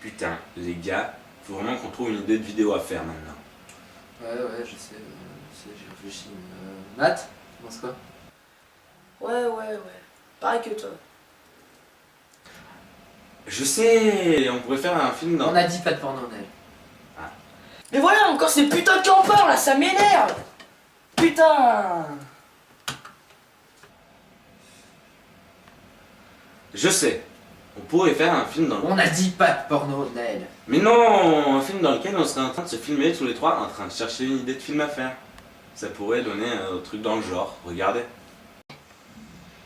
Putain, les gars, faut vraiment qu'on trouve une idée de vidéo à faire maintenant. Ouais, je sais, j'ai réfléchi. Matt, tu penses quoi? Ouais. Pareil que toi. Je sais, on pourrait faire un film dans... On a dit pas de porno, Nel. Mais voilà, encore ces putains de campeurs là, ça m'énerve. Putain. Je sais, on pourrait faire un film dans... On a dit pas de porno, Nel. Mais non, un film dans lequel on serait en train de se filmer tous les trois en train de chercher une idée de film à faire. Ça pourrait donner un truc dans le genre, regardez.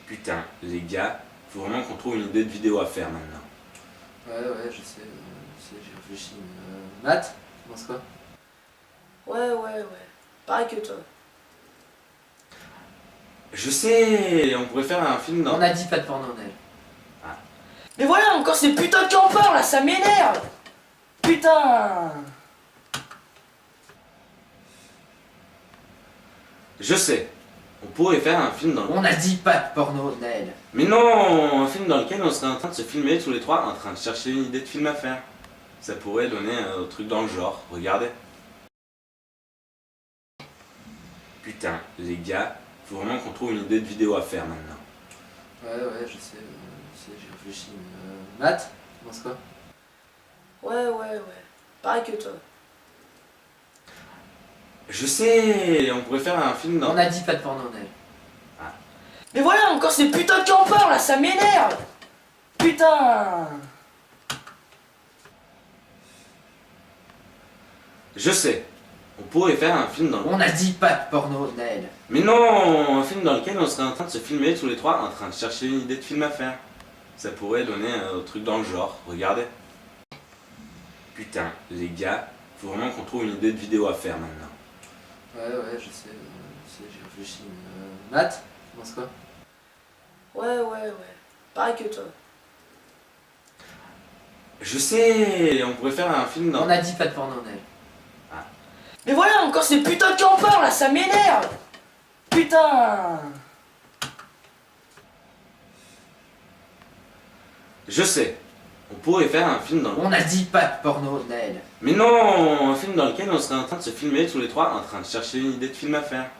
Putain, les gars, faut vraiment qu'on trouve une idée de vidéo à faire maintenant. Ouais, je sais, j'ai réfléchi. Matt, tu penses quoi? Ouais. Pareil que toi. Je sais, on pourrait faire un film dans... On a dit pas de porno, Nel. Mais voilà, encore ces putains de campeurs là, ça m'énerve. Putain. Je sais, on pourrait faire un film dans... On a dit pas de porno, Nel. Mais non, un film dans lequel on serait en train de se filmer tous les trois en train de chercher une idée de film à faire. Ça pourrait donner un truc dans le genre, regardez. Putain, les gars, faut vraiment qu'on trouve une idée de vidéo à faire maintenant. Ouais, je sais, j'ai réfléchi. Matt, tu penses quoi? Ouais. Pareil que toi. Je sais, on pourrait faire un film dans... On a dit pas de porno, Nel. Mais voilà, encore ces putains de campeurs là, ça m'énerve. Putain. Je sais, on pourrait faire un film dans... On a dit pas de porno, Nel. Mais non, un film dans lequel on serait en train de se filmer tous les trois en train de chercher une idée de film à faire. Ça pourrait donner un truc dans le genre, regardez. Putain, les gars, faut vraiment qu'on trouve une idée de vidéo à faire maintenant. Ouais, je sais, j'ai réfléchi. Matt, tu penses quoi? Ouais. Pareil que toi. Je sais, on pourrait faire un film dans... On a dit pas de porno, Nel. Mais voilà, encore ces putains de campeurs là, ça m'énerve. Putain. Je sais, on pourrait faire un film dans... On a dit pas de porno, Nel. Mais non, un film dans lequel on serait en train de se filmer tous les trois en train de chercher une idée de film à faire.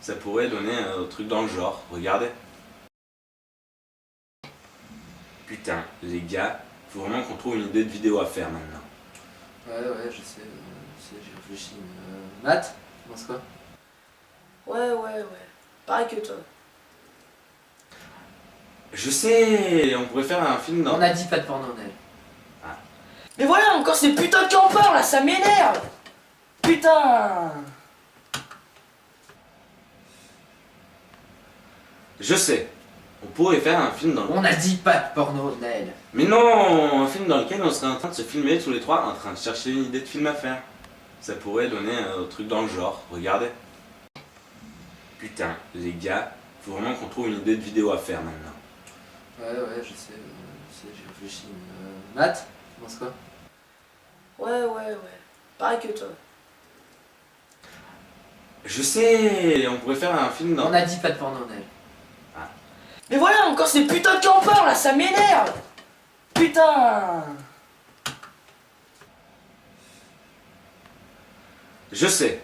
Ça pourrait donner un truc dans le genre, regardez. Putain, les gars, faut vraiment qu'on trouve une idée de vidéo à faire maintenant. Ouais, je sais, j'ai réfléchi. Matt, tu penses quoi? Ouais. Pareil que toi. Je sais, on pourrait faire un film dans... On a dit pas de porno, Nel. Mais voilà, encore ces putains de campeurs là, ça m'énerve. Putain. Je sais, on pourrait faire un film dans... On a dit pas de porno, Nel. Mais non, un film dans lequel on serait en train de se filmer tous les trois en train de chercher une idée de film à faire. Ça pourrait donner un truc dans le genre, regardez. Putain, les gars, faut vraiment qu'on trouve une idée de vidéo à faire maintenant. Ouais, je sais, j'ai réfléchi. Matt, tu penses quoi? Ouais. Pareil que toi. Je sais, on pourrait faire un film dans... On a dit pas de porno, Nel. Mais voilà, encore ces putains de campeurs là, ça m'énerve. Putain. Je sais,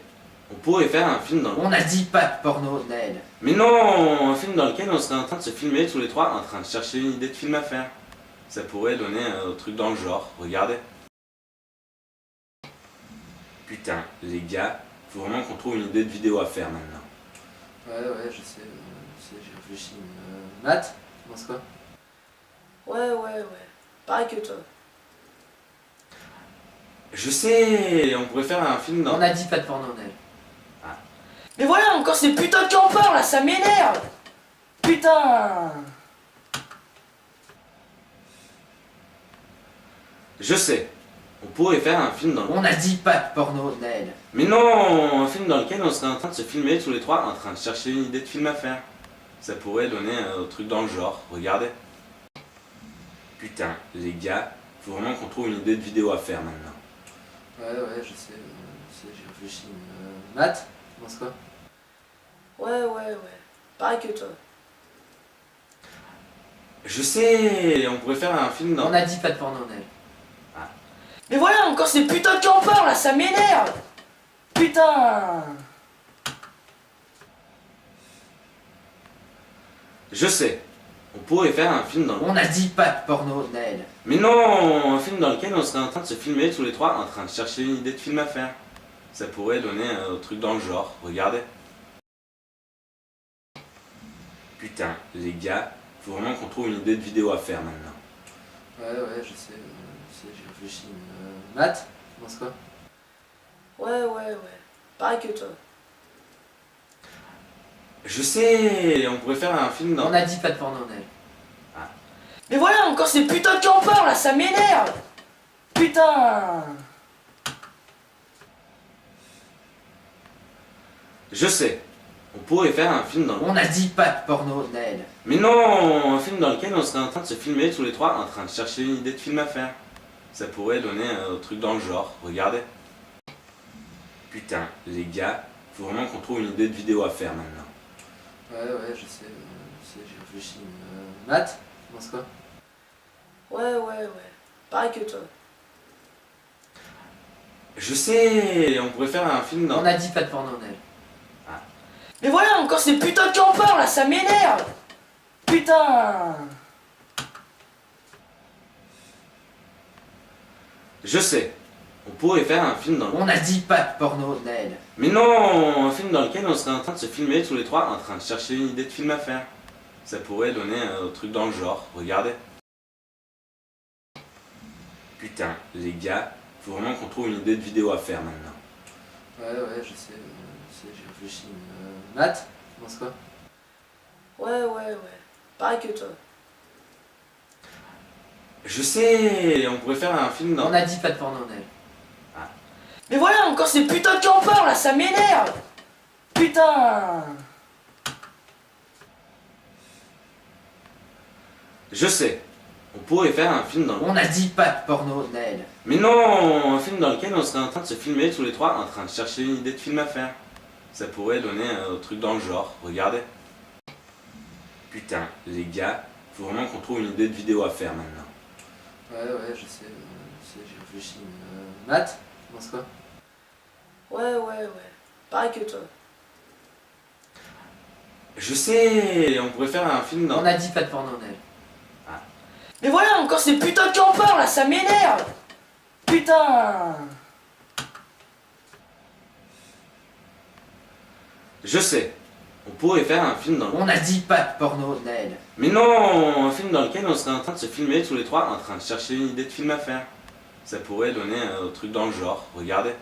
on pourrait faire un film dans... On a dit pas de porno, Nel. Mais non, un film dans lequel on serait en train de se filmer tous les trois en train de chercher une idée de film à faire. Ça pourrait donner un truc dans le genre, regardez. Putain, les gars, faut vraiment qu'on trouve une idée de vidéo à faire maintenant. Ouais, je sais, j'ai réfléchi. Matt, tu penses quoi? Ouais. Pareil que toi. Je sais, on pourrait faire un film dans... On a dit pas de porno, Nel. Mais voilà, encore ces putains de campeurs là, ça m'énerve. Putain. Je sais, on pourrait faire un film dans... On a dit pas de porno, Nel. Mais non, un film dans lequel on serait en train de se filmer tous les trois en train de chercher une idée de film à faire. Ça pourrait donner un truc dans le genre, regardez. Putain, les gars, faut vraiment qu'on trouve une idée de vidéo à faire maintenant. Ouais, je sais, j'ai réfléchi. Matt, tu penses quoi? Ouais. Pareil que toi. Je sais, on pourrait faire un film dans... On a dit pas de porno, Nel. Mais voilà, encore ces putains de campeurs là, ça m'énerve. Putain. Je sais, on pourrait faire un film dans... On a dit pas de porno, Naël. Mais non, un film dans lequel on serait en train de se filmer tous les trois en train de chercher une idée de film à faire. Ça pourrait donner un truc dans le genre, regardez. Putain, les gars, faut vraiment qu'on trouve une idée de vidéo à faire maintenant. Ouais, je sais, j'y réfléchis. Matt, tu penses quoi? Ouais. Pareil que toi. Je sais, on pourrait faire un film dans... On a dit pas de porno, Naël. Mais voilà, encore ces putains de campeurs là, ça m'énerve. Putain. Je sais, on pourrait faire un film dans... On a dit pas de porno, Naël. Mais non, un film dans lequel on serait en train de se filmer tous les trois en train de chercher une idée de film à faire. Ça pourrait donner un truc dans le genre, regardez. Putain, les gars, faut vraiment qu'on trouve une idée de vidéo à faire maintenant. Ouais, je sais, j'y réfléchis. Matt, tu penses quoi? Ouais. Pareil que toi. Je sais, on pourrait faire un film dans... On a dit pas de porno, Naël. Mais voilà, encore ces putains de campeurs là, ça m'énerve. Putain. Je sais, on pourrait faire un film dans... On a dit pas de porno, Naël. Mais non, un film dans lequel on serait en train de se filmer tous les trois en train de chercher une idée de film à faire. Ça pourrait donner un truc dans le genre, regardez. Putain, les gars, faut vraiment qu'on trouve une idée de vidéo à faire maintenant. Ouais, on pourrait faire un film dans... On a dit pas de porno, Naël. Mais non, un film dans lequel on serait en train de se filmer tous les trois en train de chercher une idée de film à faire. Ça pourrait donner un truc dans le genre, regardez. Putain, les gars, faut vraiment qu'on trouve une idée de vidéo à faire maintenant. Ouais, je sais, j'y réfléchis. Matt, tu penses quoi? Ouais. Pareil que toi. Je sais, on pourrait faire un film dans... On a dit pas de porno, Naël. Mais voilà, encore ces putains de campeurs là, ça m'énerve. Putain. Je sais, on pourrait faire un film dans... On a dit pas de porno, Naël. Mais non, un film dans lequel on serait en train de se filmer tous les trois en train de chercher une idée de film à faire. Ça pourrait donner un truc dans le genre, regardez. Putain, les gars, faut vraiment qu'on trouve une idée de vidéo à faire maintenant. Ouais, je sais, j'y réfléchis. Matt, tu penses quoi? Ouais. Pareil que toi. Je sais, on pourrait faire un film dans... On a dit pas de porno, Naël. Mais voilà, encore ces putains de campeurs là, ça m'énerve. Putain. Je sais, on pourrait faire un film dans... On a dit pas de porno, Naël. Mais non, un film dans lequel on serait en train de se filmer tous les trois en train de chercher une idée de film à faire. Ça pourrait donner un truc dans le genre, regardez.